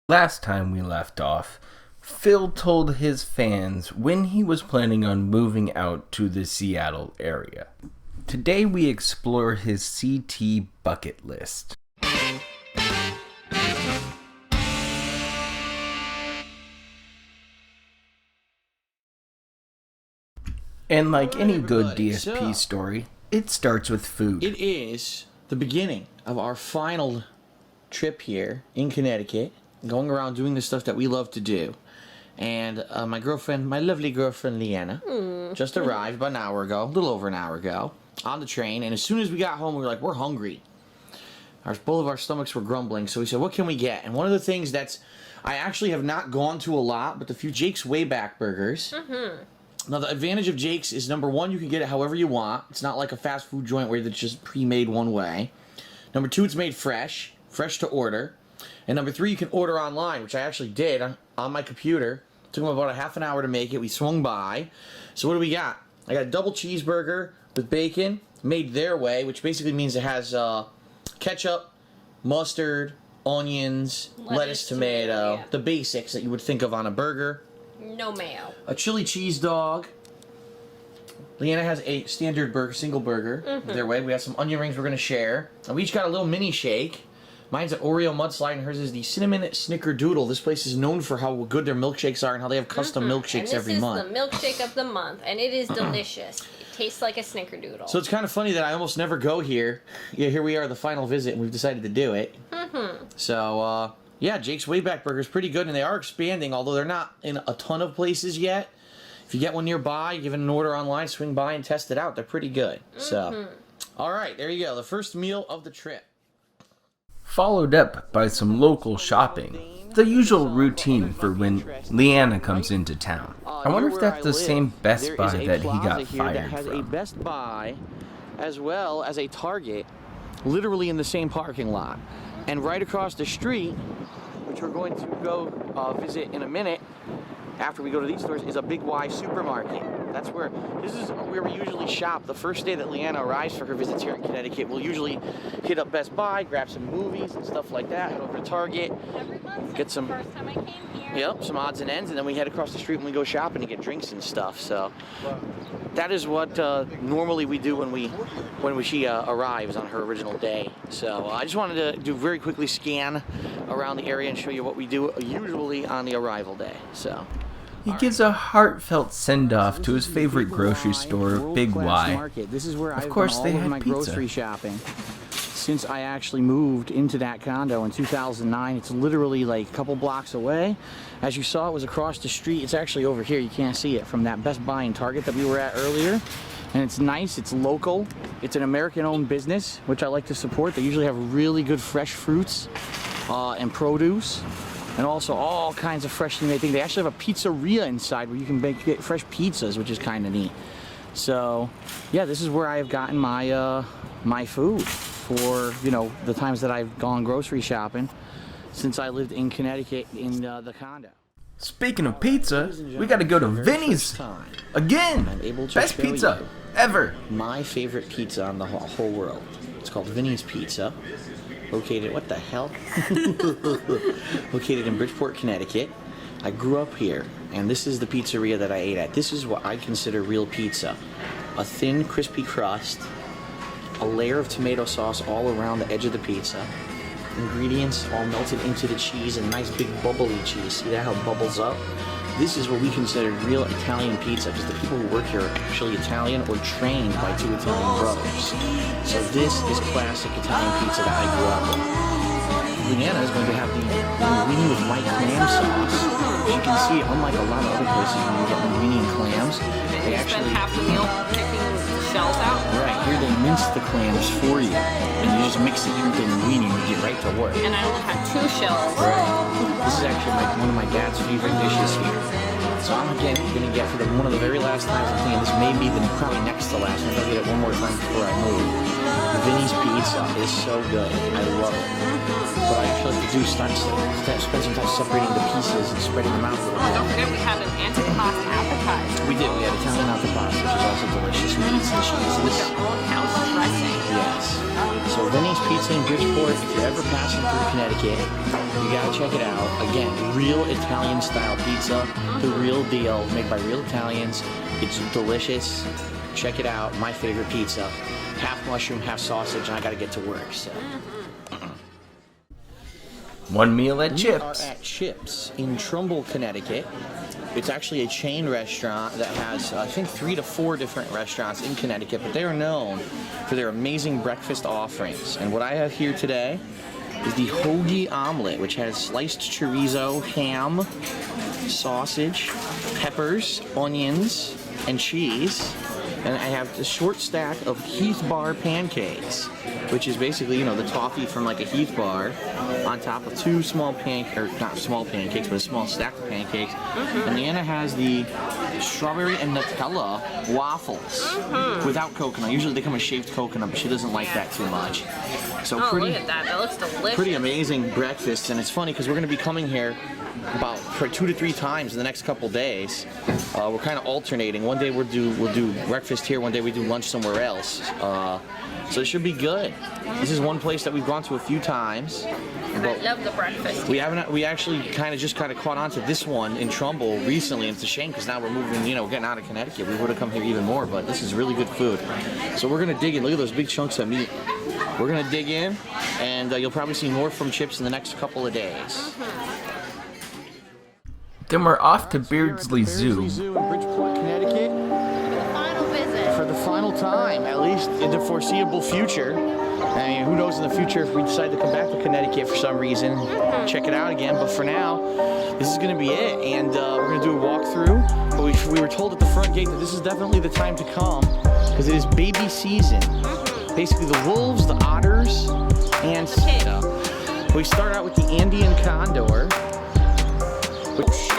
Last time we left off, Phil told his fans when he was planning on moving out to the Seattle area. Today we explore his CT bucket list. And like any good DSP story, it starts with food. It is the beginning of our final trip here in Connecticut, going around doing the stuff that we love to do. And my lovely girlfriend Leanna, just arrived about an hour ago, a little over an hour ago, on the train. And as soon as we got home, we were like, we're hungry. Both of our stomachs were grumbling, so we said, what can we get? And one of the things I actually have not gone to a lot, but the few Jake's Wayback Burgers. Now, the advantage of Jake's is, number one, you can get it however you want. It's not like a fast food joint where it's just pre-made one way. Number two, it's made fresh to order. And number three, you can order online, which I actually did on my computer. It took them about a half an hour to make it. We swung by. So what do we got? I got a double cheeseburger with bacon, made their way, which basically means it has ketchup, mustard, onions, lettuce, tomato, yeah. the basics that you would think of on a burger. No mayo. A chili cheese dog. Leanna has a standard burger, single burger. Their way. We have some onion rings we're going to share. And we each got a little mini shake. Mine's an Oreo mudslide, and hers is the cinnamon snickerdoodle. This place is known for how good their milkshakes are and how they have custom milkshakes every month. And this is the milkshake of the month, and it is delicious. It tastes like a snickerdoodle. So it's kind of funny that I almost never go here. Yeah, here we are, the final visit, and we've decided to do it. So, yeah, Jake's Wayback Burger is pretty good, and they are expanding, although they're not in a ton of places yet. If you get one nearby, give it an order online, swing by and test it out. They're pretty good. So, all right, there you go. The first meal of the trip. Followed up by some local shopping. The usual routine for when Leanna comes into town. I wonder if that's the same Best Buy that he got fired that has a from. Best Buy as well as a Target literally in the same parking lot. And right across the street, which we're going to go visit in a minute after we go to these stores, is a Big Y supermarket. This is where we usually shop. The first day that Leanna arrives for her visits here in Connecticut, we'll usually hit up Best Buy, grab some movies and stuff like that, head over to Target, get some, first time I came here. Yep, some odds and ends, and then we head across the street when we go shopping to get drinks and stuff. So that is what normally we do when she arrives on her original day. So I just wanted to very quickly scan around the area and show you what we do usually on the arrival day. So. He gives a heartfelt send-off to his favorite grocery store, Big Y. This is where Of course, they had my pizza. grocery shopping. Since I actually moved into that condo in 2009, it's literally like a couple blocks away. As you saw, it was across the street. It's actually over here. You can't see it from that Best Buy and Target that we were at earlier. And it's nice. It's local. It's an American-owned business, which I like to support. They usually have really good fresh fruits and produce. And also all kinds of freshly made things. They actually have a pizzeria inside where you can get fresh pizzas, which is kind of neat. So, yeah, this is where I have gotten my my food for, the times that I've gone grocery shopping since I lived in Connecticut in the condo. Speaking of pizza, we gotta go to Vinnie's again. Best pizza ever. My favorite pizza on the whole world. It's called Vinnie's Pizza. Located, what the hell? Located in Bridgeport, Connecticut. I grew up here, and this is the pizzeria that I ate at. This is what I consider real pizza. A thin, crispy crust, a layer of tomato sauce all around the edge of the pizza, ingredients all melted into the cheese, and nice big bubbly cheese. See that, how it bubbles up? This is what we consider real Italian pizza, because the people who work here are actually Italian or trained by two Italian brothers. So this is classic Italian pizza that I grew up with. Leanna is going to have the linguine with white clam sauce. As you can see, unlike a lot of other places when you get linguine and clams, they actually spend half the meal picking the shells out. Right, here they mince the clams for you, and you just mix it in with the linguine and you get right to work. And I only had 2 shells. Right. This is actually one of my dad's favorite dishes here. So I'm again gonna get for one of the very last times. I'm thinking this may be probably next to last. I'm gonna get it one more time before I move. Vinnie's pizza is so good. I love it. But I actually have to spend some time separating the pieces and spreading them out a little bit. Don't forget we have an antipasto appetizer. We did. We had Italian antipasto, which is also delicious. Meats and cheese. With their own house dressing. Yes. So Vinnie's Pizza in Bridgeport, if you're ever passing through Connecticut, you gotta check it out. Again, real Italian style pizza, the real deal, made by real Italians. It's delicious. Check it out. My favorite pizza. Half mushroom, half sausage, and I gotta get to work. So. One meal at We Chips. are at Chips in Trumbull, Connecticut. It's actually a chain restaurant that has, I think, 3 to 4 different restaurants in Connecticut, but they are known for their amazing breakfast offerings. And what I have here today is the hoagie omelet, which has sliced chorizo, ham, sausage, peppers, onions, and cheese. And I have a short stack of Heath Bar pancakes, which is basically, you know, the toffee from like a Heath Bar on top of 2 small not small pancakes, but a small stack of pancakes. And Leanna has the strawberry and Nutella waffles without coconut. Usually they come with shaved coconut, but she doesn't like that too much. So Oh, look at that. That looks delicious. pretty amazing breakfast. And it's funny because we're going to be coming here about 2 to 3 times in the next couple days. We're kind of alternating. One day we'll do breakfast here. One day we do lunch somewhere else. So it should be good. This is one place that we've gone to a few times. And I love the breakfast. We actually kind of caught on to this one in Trumbull recently, and it's a shame because now we're moving, you know, getting out of Connecticut. We would have come here even more, but this is really good food. So we're gonna dig in. Look at those big chunks of meat. We're gonna dig in, and you'll probably see more from Chips in the next couple of days. Then we're off to Beardsley Zoo. Zoo in Bridgeport, Connecticut, Final visit. for the final time, at least in the foreseeable future. I mean, who knows in the future if we decide to come back to Connecticut for some reason, check it out again. But for now, this is going to be it, and we're going to do a walkthrough. But we were told at the front gate that this is definitely the time to come because it is baby season. Basically, the wolves, the otters, and The pig. we start out with the Andean condor. Which, shit.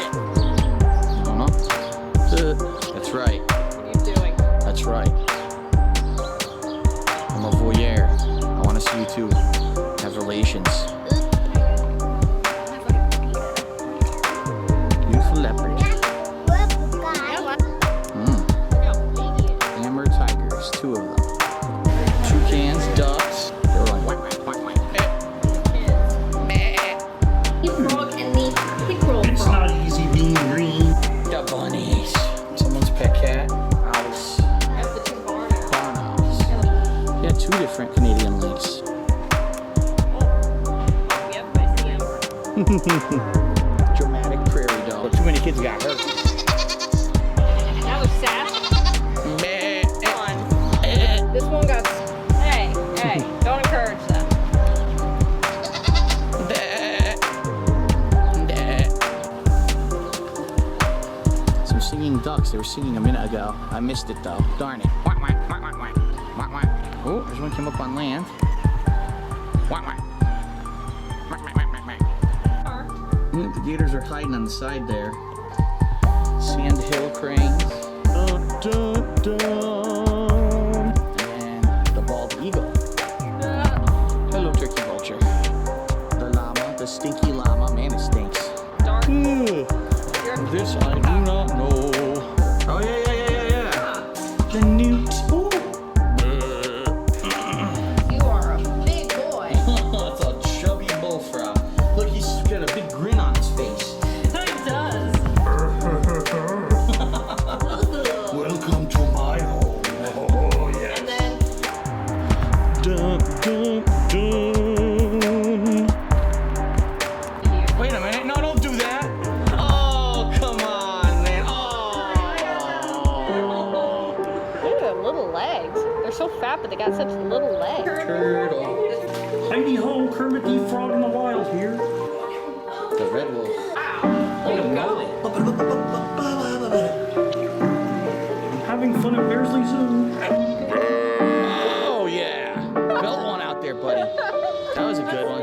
That's right. What are you doing? That's right. I'm a voyeur. I want to see you two have relations. Beautiful leopard. Hammer tigers, 2 of them. Toucans, ducks. They were like, whack, whack, whack, whack. Frog and the pickerel It's frog. not easy being green. The bunnies. Someone's pet cat. Owls. That's the 2 barn owls. Barn owls. Yeah, 2 different Canadian lakes. Yep, I see him. Dramatic prairie dog. But too many kids got hurt. That was sad. This one got. Hey, don't encourage them. Some singing ducks. They were singing a minute ago. I missed it though. Darn it. Quack, quack, quack, quack, quack. Quack, quack. Oh, there's one came up on land. Quack, quack. Quack, quack, quack, quack, quack. The gators are hiding on the side there. Sand hill cranes. Dun, dun, dun. And the bald eagle. Hello, turkey vulture. The llama, the stinky llama. Man, it stinks. Dark. This I do not know. Oh, yeah. The newt. You are a big boy. That's a chubby bullfrog. Look, he's got a big grin on his face. He does. Welcome to my home. Oh, yeah. And then Dun, dun, dun. Wait a minute. No, don't do that. Oh, come on, man. Oh. look at their little legs. They're so fat, but they got such little legs. Turtle. Heidi ho, Kermit the Frog in the Wild here. The red wolf. Having fun at Beardsley Zoo. Oh, yeah. Belt one out there, buddy. That was a good one.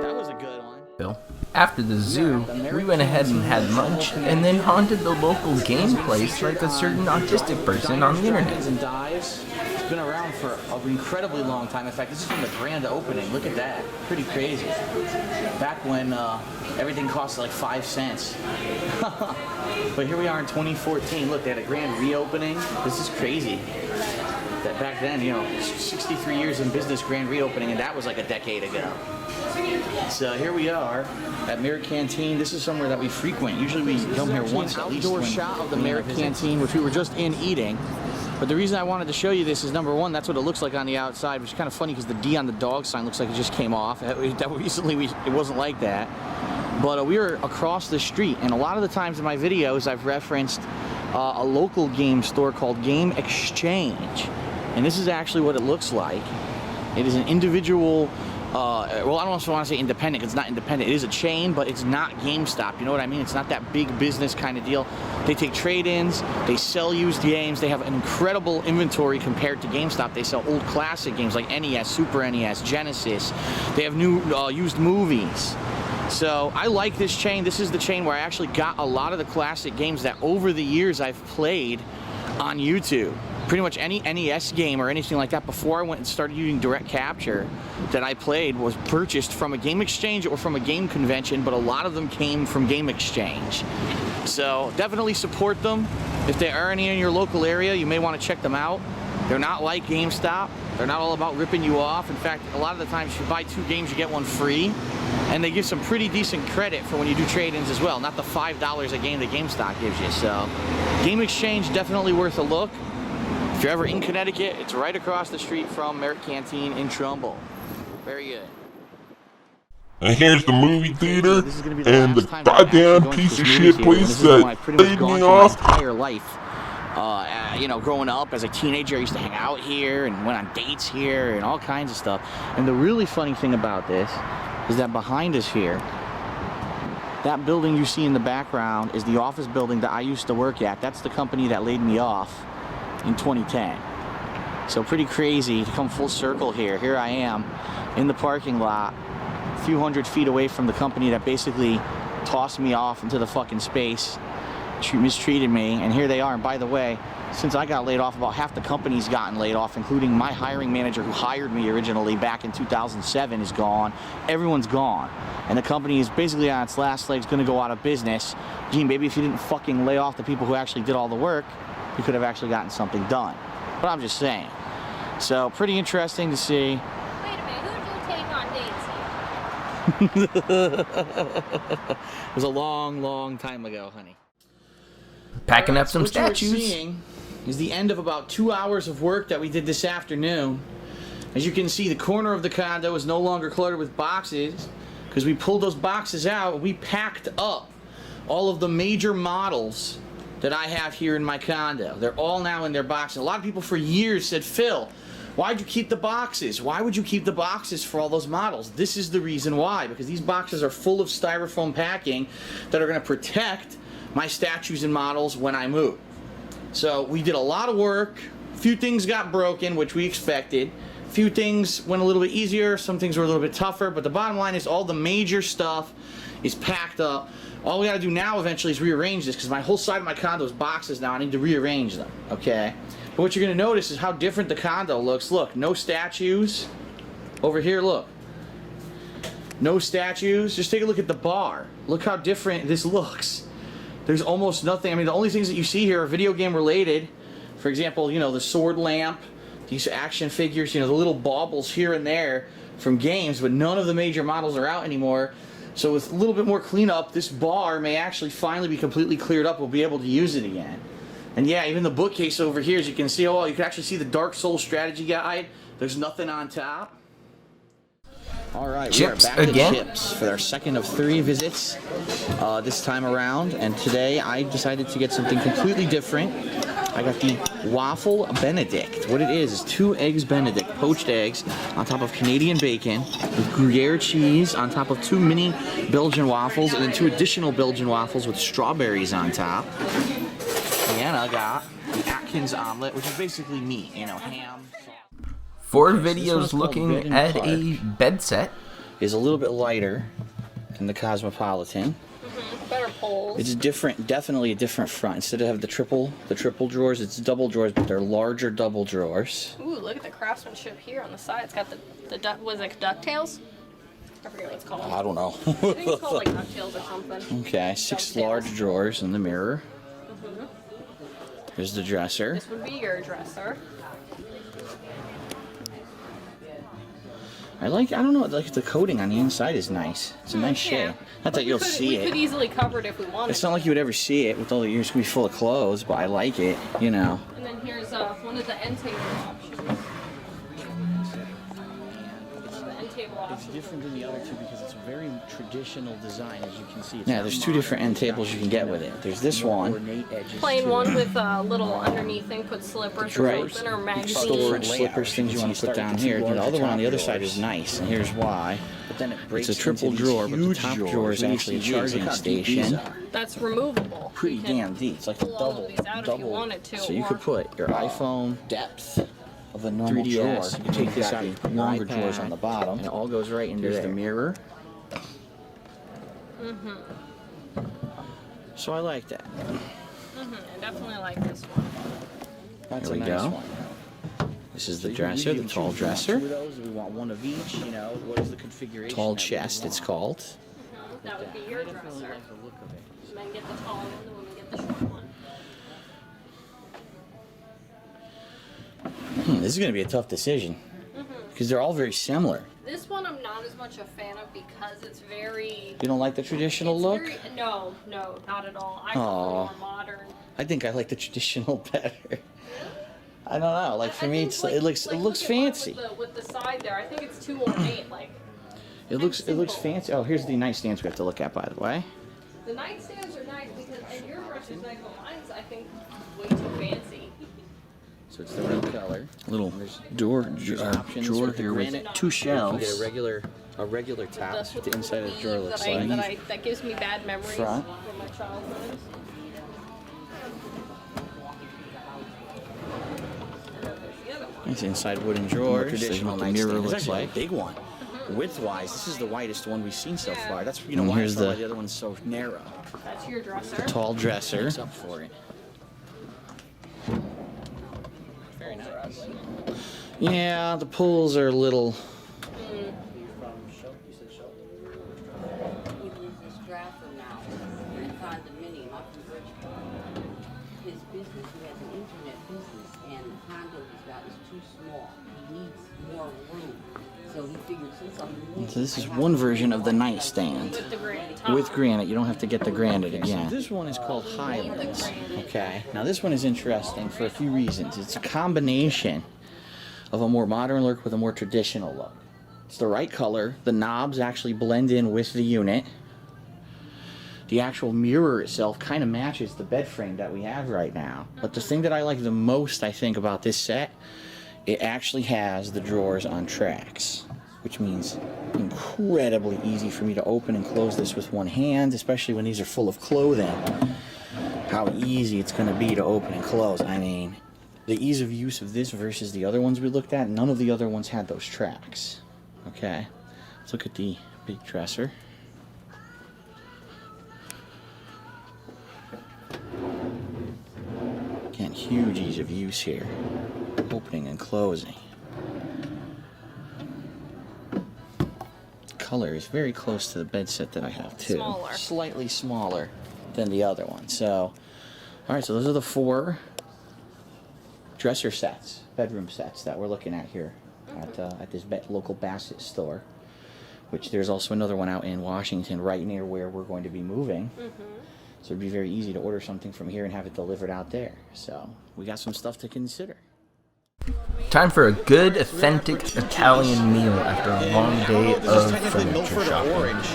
That was a good one. Bill. After the zoo, we went ahead and had lunch, and then haunted the local game place like a certain autistic person on the internet. It's been around for an incredibly long time. In fact, this is from the grand opening. Look at that. Pretty crazy. Back when everything cost like 5 cents. But here we are in 2014. Look, they had a grand reopening. This is crazy. That back then, 63 years in business, grand reopening, and that was like a decade ago. So here we are at Merritt Canteen. This is somewhere that we frequent. Usually we come here once at least. Outdoor shot of the Merritt Canteen, which we were just in eating. But the reason I wanted to show you this is, number one, that's what it looks like on the outside, which is kind of funny because the D on the dog sign looks like it just came off. Recently, it wasn't like that. But we were across the street, and a lot of the times in my videos, I've referenced a local game store called Game Exchange. And this is actually what it looks like. It is an individual, well, I don't want to say independent, it's not independent. It is a chain, but it's not GameStop. You know what I mean? It's not that big business kind of deal. They take trade-ins, they sell used games, they have an incredible inventory compared to GameStop. They sell old classic games like NES, Super NES, Genesis. They have new used movies. So I like this chain. This is the chain where I actually got a lot of the classic games that over the years I've played on YouTube. Pretty much any NES game or anything like that before I went and started using direct capture that I played was purchased from a game exchange or from a game convention, but a lot of them came from Game Exchange. So definitely support them. If there are any in your local area, you may want to check them out. They're not like GameStop. They're not all about ripping you off. In fact, a lot of the times if you buy 2 games, you get 1 free. And they give some pretty decent credit for when you do trade-ins as well, not the $5 a game that GameStop gives you. So Game Exchange, definitely worth a look. If you're ever in Connecticut, it's right across the street from Merritt Canteen in Trumbull. Very good. And here's the movie theater, and the goddamn piece of shit place that laid me off. My entire life, growing up as a teenager, I used to hang out here and went on dates here and all kinds of stuff. And the really funny thing about this is that behind us here, that building you see in the background is the office building that I used to work at. That's the company that laid me off in 2010. So pretty crazy to come full circle here. Here I am in the parking lot, a few hundred feet away from the company that basically tossed me off into the fucking space, mistreated me, and here they are. And by the way, since I got laid off, about half the company's gotten laid off, including my hiring manager who hired me originally back in 2007 is gone. Everyone's gone. And the company is basically on its last legs, gonna go out of business. Gee, maybe if you didn't fucking lay off the people who actually did all the work, you could have actually gotten something done. But I'm just saying. So, pretty interesting to see. Wait a minute, who did you take on dates here? It was a long, long time ago, honey. Packing up some What you're statues. seeing is the end of about 2 hours of work that we did this afternoon. As you can see, the corner of the condo is no longer cluttered with boxes because we pulled those boxes out and we packed up all of the major models that I have here in my condo. They're all now in their boxes. A lot of people for years said, Phil, why'd you keep the boxes? Why would you keep the boxes for all those models? This is the reason why, because these boxes are full of styrofoam packing that are going to protect my statues and models when I move. So we did a lot of work. A few things got broken, which we expected. A few things went a little bit easier. Some things were a little bit tougher. But the bottom line is all the major stuff is packed up. All we got to do now eventually is rearrange this because my whole side of my condo is boxes now. I need to rearrange them, okay? But what you're going to notice is how different the condo looks. Look, no statues. Over here, look. No statues. Just take a look at the bar. Look how different this looks. There's almost nothing. I mean, the only things that you see here are video game related. For example, the sword lamp, these action figures, the little baubles here and there from games, but none of the major models are out anymore. So with a little bit more cleanup, this bar may actually finally be completely cleared up. We'll be able to use it again. And yeah, even the bookcase over here, as you can see, you can actually see the Dark Souls strategy guide. There's nothing on top. All right, Chips we are back again? to Chips for our second of 3 visits this time around. And today I decided to get something completely different. I got the Waffle Benedict. What it is 2 eggs Benedict, poached eggs on top of Canadian bacon with Gruyere cheese on top of 2 mini Belgian waffles and then 2 additional Belgian waffles with strawberries on top. And I got the Atkins omelet, which is basically meat, ham. 4 videos looking at a bed set. Is a little bit lighter. in the Cosmopolitan. Better poles. It's different, definitely a different front. Instead of the triple drawers, it's double drawers, but they're larger double drawers. Ooh, look at the craftsmanship here on the side. It's got the was it DuckTales? I forget what it's called. I don't know. I think it's called like DuckTales or something. Okay, 6 large drawers in the mirror. Here's the dresser. This would be your dresser. I don't know, like the coating on the inside is nice. It's a nice shade. Not that you'll see We it. could easily cover it if we wanted. It's not like you would ever see it with all the years to be full of clothes, but I like it, you know. And then here's one of the end table options. The end table It's option. different than the other two because it's a very traditional design, as you can see. Yeah, there's 2 different end tables you can get with it. There's this one. Plain one with a little underneath thing, put slippers or something, or magazines. Storage, slippers, things you want to put down here. The other one on the other side is nice, and here's why. It's a triple drawer, but the top drawer is actually a charging station. That's removable. Pretty You can damn deep. It's like a pull all of these out if you wanted to, So you or- could put your iPhone, Depth of a normal 3DS, drawer. you can take this out, you put longer iPad, drawers on the bottom, and it all goes right into the mirror. So I like that. I definitely like this one. That's a nice one. This is the dresser, the tall dresser. We want one of each, you know. What is the configuration? Tall chest, it's called. That would be your dresser. And then get the tall one, and then we get the short one. This is going to be a tough decision because they're all very similar. This one I'm not as much a fan of because it's very... You don't like the traditional look? No, not at all. I prefer Aw. more modern. I think I like the traditional better. I don't know. Like for I me, think, it's, like- it looks like, it looks look at one fancy. With the side there, I think it's too ornate. Like It looks simple. fancy. Oh, here's the nightstands we have to look at, by the way. the nightstands are nice because, and your dresser's nice, but mine's I think way too fancy. So it's the red color. Little door drawer here with 2 shelves. You get a regular top. What the inside of the drawer looks like. That gives me bad memories Front. from my childhood. It's inside wooden drawers. traditional Traditional mirror nightstand. looks It's actually like. a big one. Width-wise, this is the widest one we've seen so Yeah. far. That's You know and why? here's That's why the the other one's so narrow. That's your dresser. tall dresser. It's up for it. Very nice. Yeah, the pulls are a little. He lives in Stratford now, in a condominium up in Bridgeport. His business, he has an internet business, and the condo he's got is too small. He needs more room. So he figured since I'm moving, So this is one version of the nightstand. With the granite top. With granite, you don't have to get the granite again. So this one is called Highlands. Okay. Now this one is interesting for a few reasons. It's a combination of a more modern look with a more traditional look. It's the right color. The knobs actually blend in with the unit. The actual mirror itself kind of matches the bed frame that we have right now. But the thing that I like the most, I think, about this set, it actually has the drawers on tracks, which means incredibly easy for me to open and close this with one hand, especially when these are full of clothing. How easy it's going to be to open and close. I mean, the ease of use of this versus the other ones we looked at, none of the other ones had those tracks. Okay, let's look at the big dresser. Again, huge ease of use here. Opening and closing. Color is very close to the bed set that I have too. Smaller. Slightly smaller than the other one. So, all right, so those are the 4 dresser sets, bedroom sets that we're looking at here at this local Bassett store, which there's also another one out in Washington right near where we're going to be moving. So it'd be very easy to order something from here and have it delivered out there. So we got some stuff to consider. Time for a good, authentic Italian meal after a long day of furniture shopping. Orange,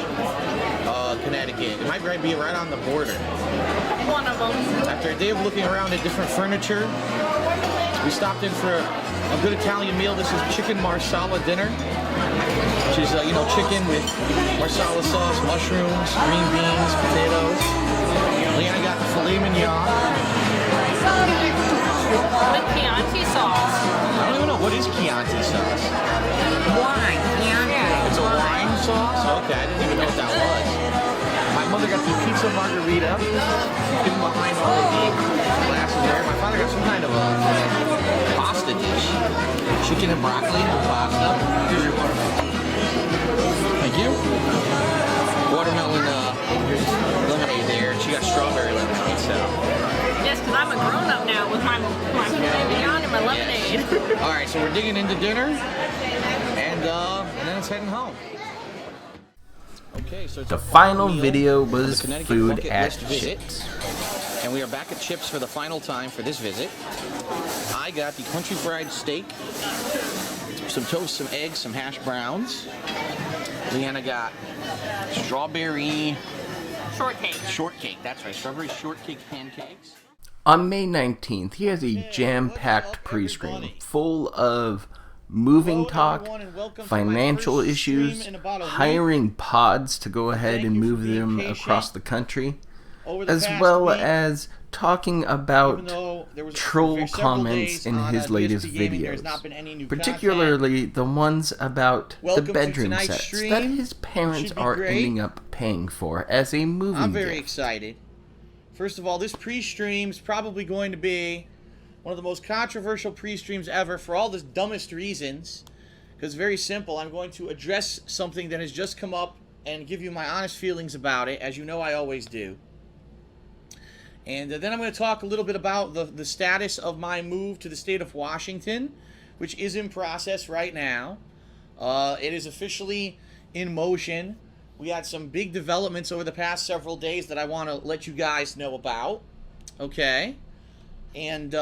Connecticut. It might be right on the border. One of them. After a day of looking around at different furniture, we stopped in for a good Italian meal. This is chicken marsala dinner, which is chicken with marsala sauce, mushrooms, green beans, potatoes. Leanna got the filet mignon. With Chianti sauce. I don't even know what is Chianti sauce. wine, Chianti. It's a wine sauce? Okay, I didn't even know what that was. My mother got the pizza margarita, hidden behind all of the glasses there. My father got some kind of a pasta dish. Chicken and broccoli with pasta. Here's your watermelon. Thank you. Watermelon lemonade there. She got strawberry lemonade, so. Yes, because I'm a grown-up now with my filet mignon and my lemonade. Yes. All right, so we're digging into dinner, and then it's heading home. Okay, so it's The our final meal video of the was Connecticut food bucket at list visit. Chips. And we are back at Chips for the final time for this visit. I got the country fried steak, some toast, some eggs, some hash browns. Leanna got strawberry shortcake. That's right, strawberry shortcake pancakes. On May 19th, he has a jam-packed pre-screen full of moving talk, financial issues, hiring pods to go ahead and move them across the country, as well as talking about troll comments in his latest videos, particularly the ones about the bedroom sets that his parents are ending up paying for as a movie I'm very gift. excited. First of all, this pre-stream is probably going to be one of the most controversial pre-streams ever for all the dumbest reasons. Because very simple, I'm going to address something that has just come up and give you my honest feelings about it, as you know I always do. And then I'm going to talk a little bit about the status of my move to the state of Washington, which is in process right now. It is officially in motion. We had some big developments over the past several days that I want to let you guys know about. Okay? And,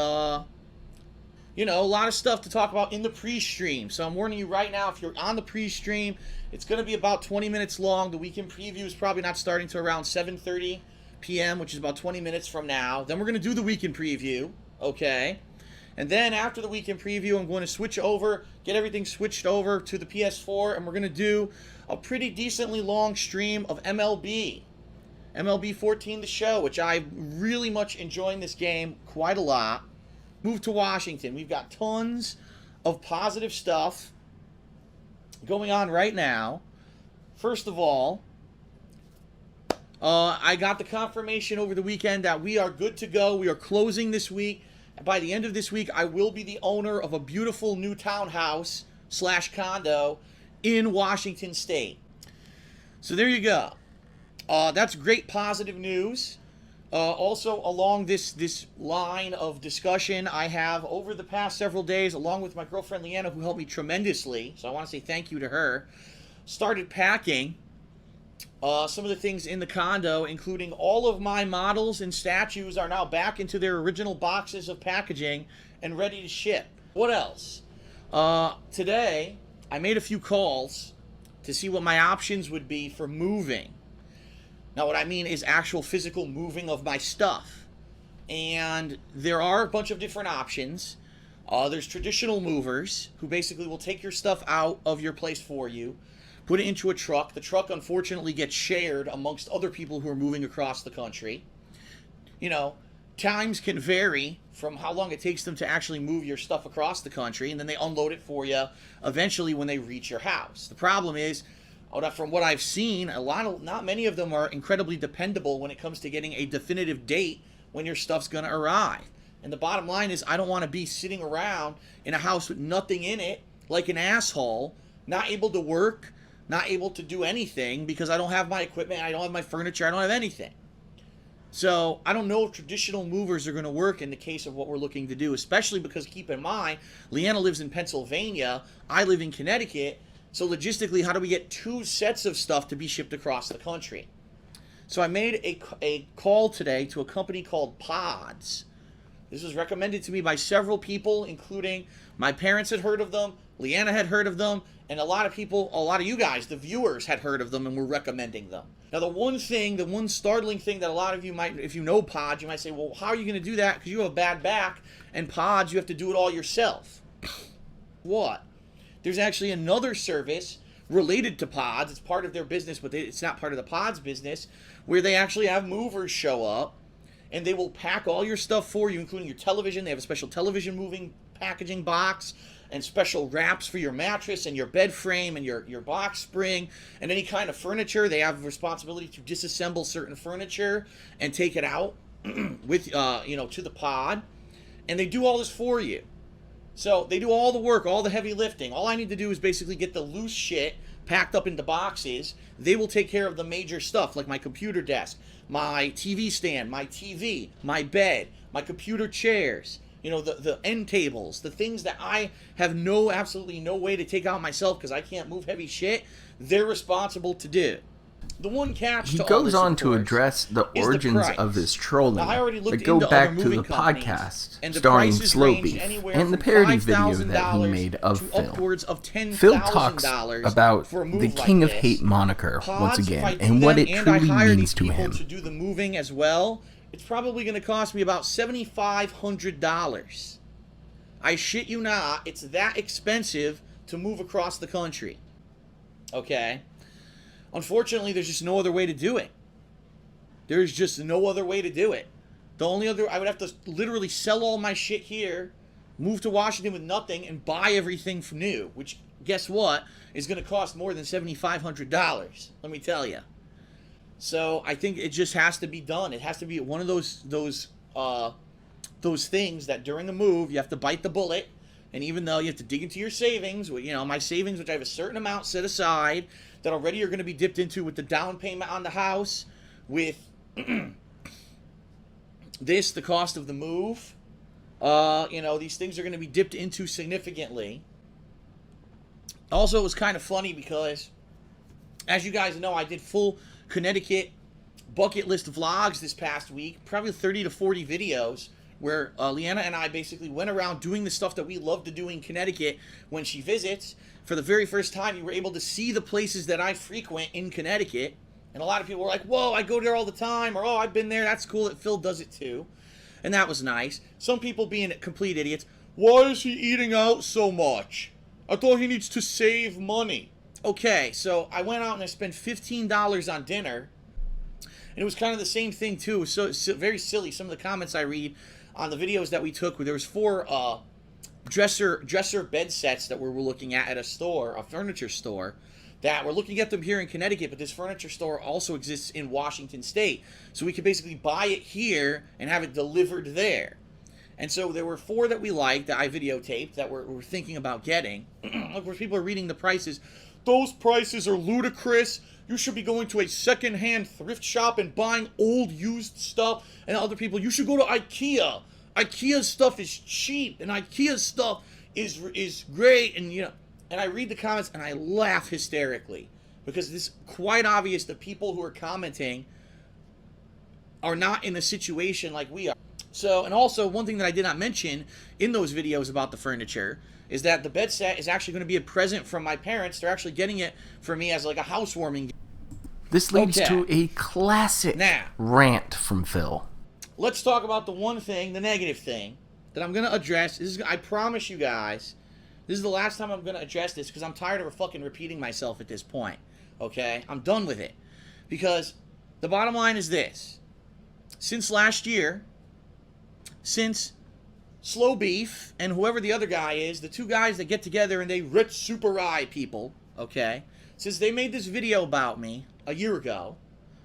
you know, a lot of stuff to talk about in the pre-stream. So I'm warning you right now, if you're on the pre-stream, it's going to be about 20 minutes long. The weekend preview is probably not starting till around 7:30 p.m., which is about 20 minutes from now. Then we're going to do the weekend preview, okay? And then after the weekend preview, I'm going to switch over, get everything switched over to the PS4, and we're going to do a pretty decently long stream of MLB 14 The Show, which I'm really much enjoying this game quite a lot. Move to Washington. We've got tons of positive stuff going on right now. First of all, I got the confirmation over the weekend that we are good to go. We are closing this week. By the end of this week, I will be the owner of a beautiful new townhouse / condo in Washington State. So there you go. That's great positive news. Also, along this line of discussion, I have, over the past several days, along with my girlfriend Leanna, who helped me tremendously, so I want to say thank you to her, started packing some of the things in the condo, including all of my models and statues are now back into their original boxes of packaging and ready to ship. What else? Today, I made a few calls to see what my options would be for moving. Now, what I mean is actual physical moving of my stuff. And there are a bunch of different options. There's traditional movers who basically will take your stuff out of your place for you, put it into a truck. The truck, unfortunately, gets shared amongst other people who are moving across the country. You know, times can vary from how long it takes them to actually move your stuff across the country, and then they unload it for you eventually when they reach your house. The problem is, from what I've seen, not many of them are incredibly dependable when it comes to getting a definitive date when your stuff's going to arrive. And the bottom line is, I don't want to be sitting around in a house with nothing in it, like an asshole, not able to work, not able to do anything because I don't have my equipment, I don't have my furniture, I don't have anything. So I don't know if traditional movers are going to work in the case of what we're looking to do, especially because, keep in mind, Leanna lives in Pennsylvania, I live in Connecticut. So logistically, how do we get two sets of stuff to be shipped across the country? So I made a call today to a company called Pods. This was recommended to me by several people, including my parents had heard of them, Leanna had heard of them, and a lot of people, a lot of you guys, the viewers, had heard of them and were recommending them. Now, the one startling thing that a lot of you might, if you know Pods, you might say, well, how are you going to do that? Because you have a bad back, and Pods, you have to do it all yourself. What? There's actually another service related to Pods. It's part of their business, but it's not part of the Pods business, where they actually have movers show up, and they will pack all your stuff for you, including your television. They have a special television moving packaging box, and special wraps for your mattress and your bed frame and your box spring and any kind of furniture. They have responsibility to disassemble certain furniture and take it out with to the pod, and they do all this for you. So they do all the work, all the heavy lifting. All I need to do is basically get the loose shit packed up into boxes. They will take care of the major stuff, like my computer desk, my TV stand, my TV, my bed, my computer chairs, the end tables, the things that I have absolutely no way to take out myself because I can't move heavy shit. They're responsible to do. The one catch he to all goes this, on of to course, address the is origins price. of his trolling. Now, I already looked But go into back other to the moving companies, podcast and the starring prices Slow range Beef anywhere and the from parody video that he $5,000 made of to Phil. upwards of $10,000 Phil talks about for a move the like King of this. Hate moniker Pods, once if I again do and what them, it and I truly hire means these to people him. to do the moving as well, it's probably going to cost me about $7,500. I shit you not, it's that expensive to move across the country. Okay? Unfortunately, there's just no other way to do it. There's just no other way to do it. The only other, I would have to literally sell all my shit here, move to Washington with nothing, and buy everything from new, which, guess what, is going to cost more than $7,500. Let me tell you. So I think it just has to be done. It has to be one of those things that during the move you have to bite the bullet, and even though you have to dig into your savings, my savings, which I have a certain amount set aside that already are going to be dipped into with the down payment on the house, with the cost of the move, these things are going to be dipped into significantly. Also, it was kind of funny because, as you guys know, I did full Connecticut bucket list vlogs this past week, probably 30 to 40 videos, where Leanna and I basically went around doing the stuff that we love to do in Connecticut when she visits. For the very first time, you were able to see the places that I frequent in Connecticut. And a lot of people were like, whoa, I go there all the time, or oh, I've been there, that's cool that Phil does it too. And that was nice. Some people being complete idiots. Why is he eating out so much? I thought he needs to save money. Okay, so I went out and I spent $15 on dinner. And it was kind of the same thing too. It was so very silly. Some of the comments I read on the videos that we took, where there was 4 dresser bed sets that we were looking at a furniture store, that we're looking at them here in Connecticut, but this furniture store also exists in Washington State. So we could basically buy it here and have it delivered there. And so there were 4 that we liked, that I videotaped, that we're thinking about getting. Look, where people are reading the prices. Those prices are ludicrous. You should be going to a second-hand thrift shop and buying old used stuff. And other people, you should go to IKEA. IKEA's stuff is cheap, and IKEA's stuff is great, and And I read the comments and I laugh hysterically, because it's quite obvious that people who are commenting are not in a situation like we are. So, and also one thing that I did not mention in those videos about the furniture is that the bed set is actually going to be a present from my parents. They're actually getting it for me as like a housewarming gift. This leads to a classic rant from Phil. Let's talk about the one thing, the negative thing, that I'm going to address. I promise you guys, this is the last time I'm going to address this, because I'm tired of fucking repeating myself at this point. Okay? I'm done with it. Because the bottom line is this. Since last year, since Slow Beef and whoever the other guy is, the 2 guys that get together and they rich super rye people, okay, since they made this video about me a year ago,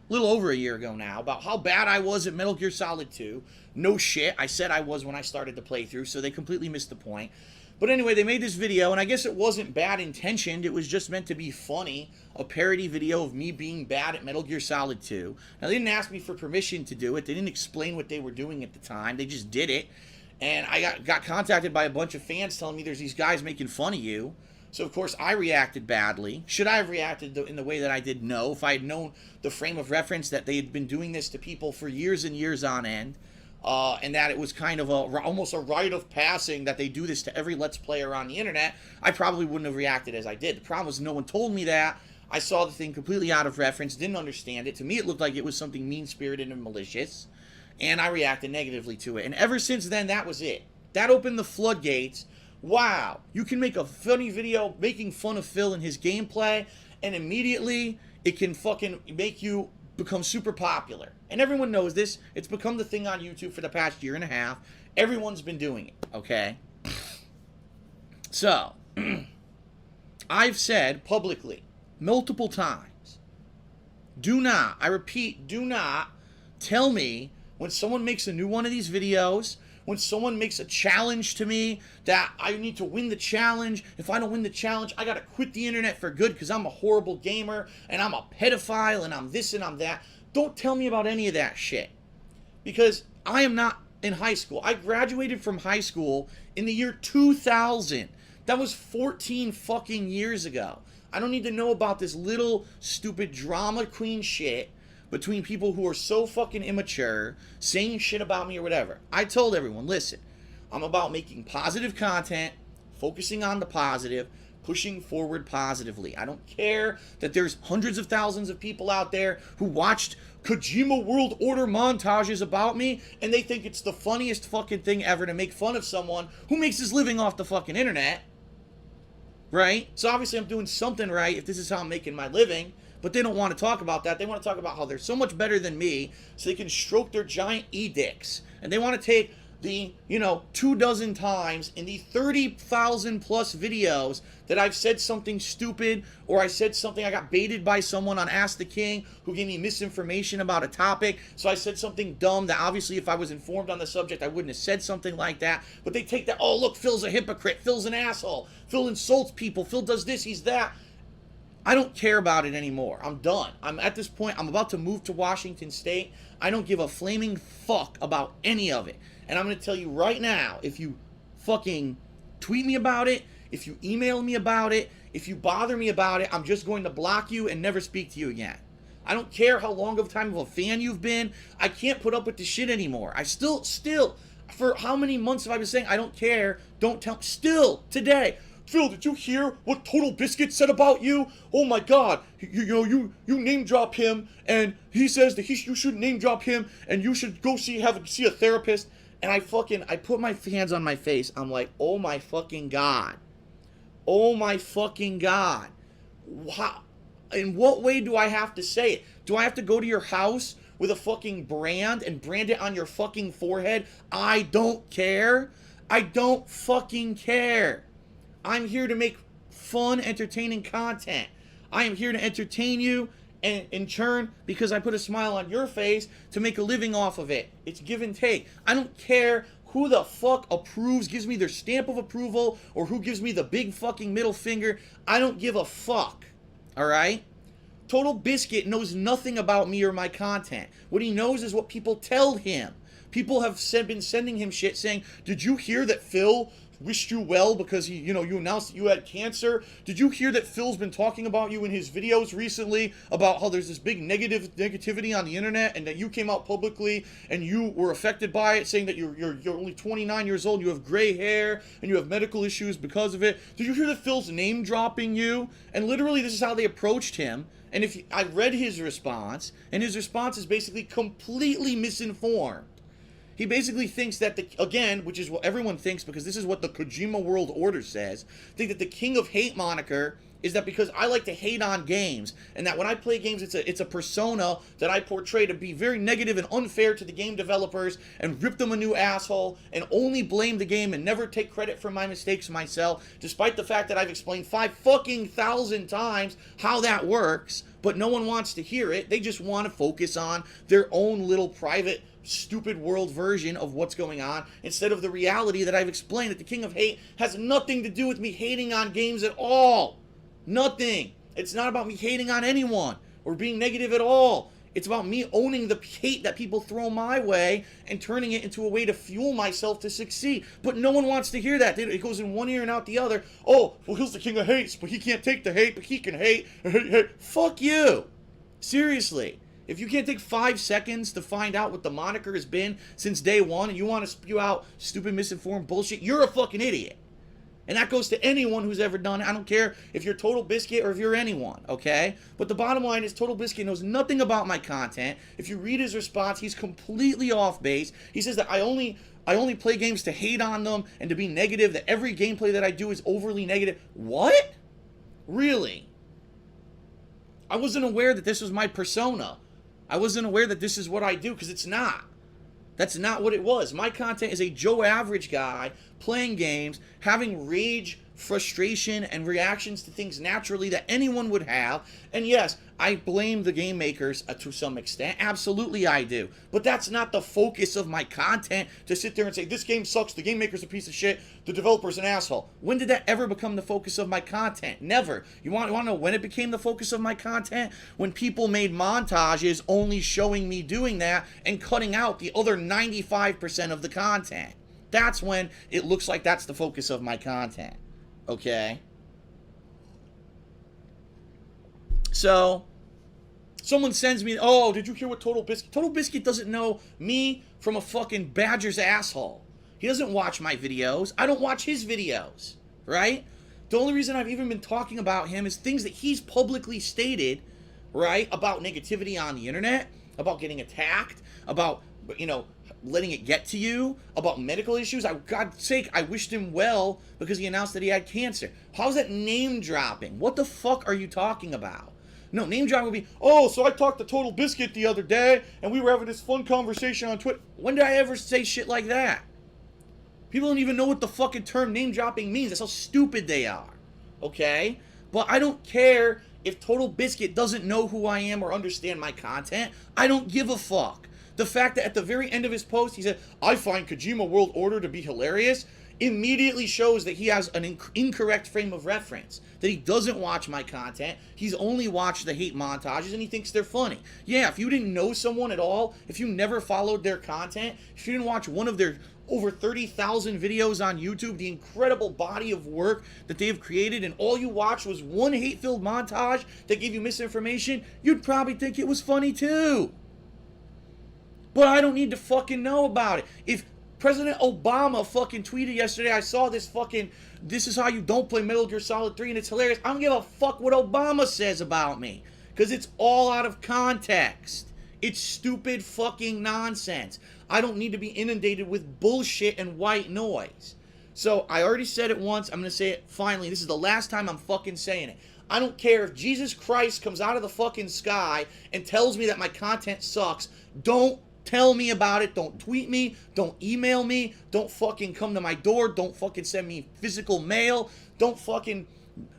a little over a year ago now, about how bad I was at Metal Gear Solid 2. No shit, I said I was when I started the playthrough, so they completely missed the point. But anyway, they made this video, and I guess it wasn't bad intentioned. It was just meant to be funny. A parody video of me being bad at Metal Gear Solid 2. Now, they didn't ask me for permission to do it. They didn't explain what they were doing at the time. They just did it. And I got contacted by a bunch of fans telling me there's these guys making fun of you. So, of course, I reacted badly. Should I have reacted in the way that I did? No. If I had known the frame of reference that they had been doing this to people for years and years on end, and that it was kind of almost a rite of passing that they do this to every Let's Player on the internet, I probably wouldn't have reacted as I did. The problem was no one told me that. I saw the thing completely out of reference, didn't understand it. To me, it looked like it was something mean-spirited and malicious, and I reacted negatively to it. And ever since then, that was it. That opened the floodgates. Wow, you can make a funny video making fun of Phil and his gameplay, and immediately it can fucking make you become super popular. And everyone knows this. It's become the thing on YouTube for the past year and a half. Everyone's been doing it, okay? So, I've said publicly multiple times, do not, I repeat, do not tell me when someone makes a new one of these videos, when someone makes a challenge to me that I need to win the challenge. If I don't win the challenge, I gotta quit the internet for good because I'm a horrible gamer and I'm a pedophile and I'm this and I'm that. Don't tell me about any of that shit. Because I am not in high school. I graduated from high school in the year 2000. That was 14 fucking years ago. I don't need to know about this little stupid drama queen shit between people who are so fucking immature, saying shit about me or whatever. I told everyone, listen, I'm about making positive content, focusing on the positive, pushing forward positively. I don't care that there's hundreds of thousands of people out there who watched Kojima World Order montages about me, and they think it's the funniest fucking thing ever to make fun of someone who makes his living off the fucking internet. Right? So obviously I'm doing something right if this is how I'm making my living. But they don't want to talk about that. They want to talk about how they're so much better than me so they can stroke their giant e-dicks. And they want to take the, 24 times in the 30,000 plus videos that I've said something stupid or I said something, I got baited by someone on Ask the King who gave me misinformation about a topic. So I said something dumb that obviously if I was informed on the subject, I wouldn't have said something like that. But they take that, oh, look, Phil's a hypocrite. Phil's an asshole. Phil insults people. Phil does this, he's that. I don't care about it anymore. I'm done. I'm at this point, I'm about to move to Washington State. I don't give a flaming fuck about any of it. And I'm going to tell you right now, if you fucking tweet me about it, if you email me about it, if you bother me about it, I'm just going to block you and never speak to you again. I don't care how long of a time of a fan you've been. I can't put up with this shit anymore. I still, for how many months have I been saying, I don't care, don't tell, still, today, Phil, did you hear what Total Biscuit said about you? Oh my God, you name drop him, and he says that you should name drop him, and you should go see a therapist. And I put my hands on my face. I'm like, oh my fucking God, oh my fucking God. How, in what way do I have to say it? Do I have to go to your house with a fucking brand and brand it on your fucking forehead? I don't care. I don't fucking care. I'm here to make fun, entertaining content. I am here to entertain you and in turn, because I put a smile on your face, to make a living off of it. It's give and take. I don't care who the fuck approves, gives me their stamp of approval, or who gives me the big fucking middle finger. I don't give a fuck. Alright? Total Biscuit knows nothing about me or my content. What he knows is what people tell him. People have been sending him shit saying, did you hear that Phil wished you well because you announced that you had cancer? Did you hear that Phil's been talking about you in his videos recently about how there's this big negativity on the internet and that you came out publicly and you were affected by it, saying that you're only 29 years old, you have gray hair, and you have medical issues because of it? Did you hear that Phil's name dropping you? And literally this is how they approached him. And I read his response, and his response is basically completely misinformed. He basically thinks that, which is what everyone thinks, because this is what the Kojima World Order says, think that the King of Hate moniker is that because I like to hate on games, and that when I play games, it's a persona that I portray to be very negative and unfair to the game developers, and rip them a new asshole, and only blame the game and never take credit for my mistakes myself, despite the fact that I've explained 5,000 times how that works, but no one wants to hear it. They just want to focus on their own little private stupid world version of what's going on, instead of the reality that I've explained, that the King of Hate has nothing to do with me hating on games at all. Nothing. It's not about me hating on anyone or being negative at all. It's about me owning the hate that people throw my way and turning it into a way to fuel myself to succeed. But no one wants to hear that. It goes in one ear and out the other. Oh, well, he's the king of hates, but he can't take the hate, but he can hate. Fuck you. Seriously. If you can't take 5 seconds to find out what the moniker has been since day one, and you want to spew out stupid, misinformed bullshit, you're a fucking idiot. And that goes to anyone who's ever done it. I don't care if you're Total Biscuit or if you're anyone, okay? But the bottom line is Total Biscuit knows nothing about my content. If you read his response, he's completely off base. He says that I only play games to hate on them and to be negative, that every gameplay that I do is overly negative. What? Really? I wasn't aware that this was my persona. I wasn't aware that this is what I do, because it's not. That's not what it was. My content is a Joe Average guy playing games, having rage frustration and reactions to things naturally that anyone would have. And yes, I blame the game makers to some extent. Absolutely I do. But that's not the focus of my content, to sit there and say, this game sucks, the game maker's a piece of shit, the developer's an asshole. When did that ever become the focus of my content? Never. You want to know when it became the focus of my content? When people made montages only showing me doing that and cutting out the other 95% of the content. That's when it looks like that's the focus of my content. Okay? So, someone sends me, oh, did you hear what Total Biscuit? Total Biscuit doesn't know me from a fucking badger's asshole. He doesn't watch my videos. I don't watch his videos, right? The only reason I've even been talking about him is things that he's publicly stated, right? About negativity on the internet, about getting attacked, about, you know, letting it get to you, about medical issues. God's sake, I wished him well because he announced that he had cancer. How's that name dropping? What the fuck are you talking about? No, name dropping would be, oh, so I talked to Total Biscuit the other day and we were having this fun conversation on Twitter. When did I ever say shit like that? People don't even know what the fucking term name dropping means. That's how stupid they are. Okay? But I don't care if Total Biscuit doesn't know who I am or understand my content. I don't give a fuck. The fact that at the very end of his post, he said, I find Kojima World Order to be hilarious, immediately shows that he has an incorrect frame of reference. That he doesn't watch my content. He's only watched the hate montages and he thinks they're funny. Yeah, if you didn't know someone at all, if you never followed their content, if you didn't watch one of their over 30,000 videos on YouTube, the incredible body of work that they've created, and all you watched was one hate-filled montage that gave you misinformation, you'd probably think it was funny too. But I don't need to fucking know about it. If President Obama fucking tweeted yesterday, I saw this fucking, this is how you don't play Metal Gear Solid 3 and it's hilarious, I don't give a fuck what Obama says about me. Because it's all out of context. It's stupid fucking nonsense. I don't need to be inundated with bullshit and white noise. So I already said it once, I'm going to say it finally. This is the last time I'm fucking saying it. I don't care if Jesus Christ comes out of the fucking sky and tells me that my content sucks. Don't tell me about it. Don't tweet me. Don't email me. Don't fucking come to my door. Don't fucking send me physical mail. Don't fucking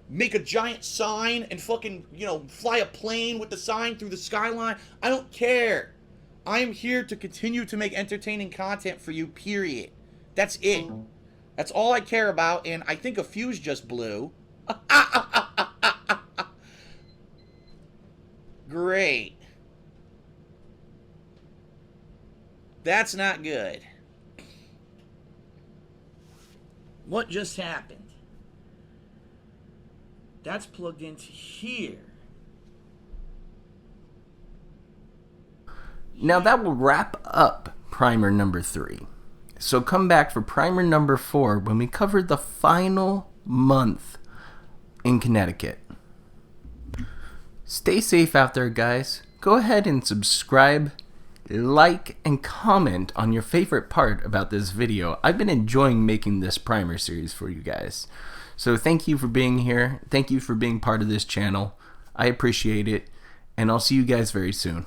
make a giant sign and fucking, you know, fly a plane with the sign through the skyline. I don't care. I am here to continue to make entertaining content for you, period. That's it. That's all I care about, and I think a fuse just blew. Great. That's not good. What just happened? That's plugged into here. Now that will wrap up primer number 3. So come back for primer number 4 when we cover the final month in Connecticut. Stay safe out there, guys. Go ahead and subscribe, like, and comment on your favorite part about this video. I've been enjoying making this primer series for you guys. So thank you for being here. Thank you for being part of this channel. I appreciate it. And I'll see you guys very soon.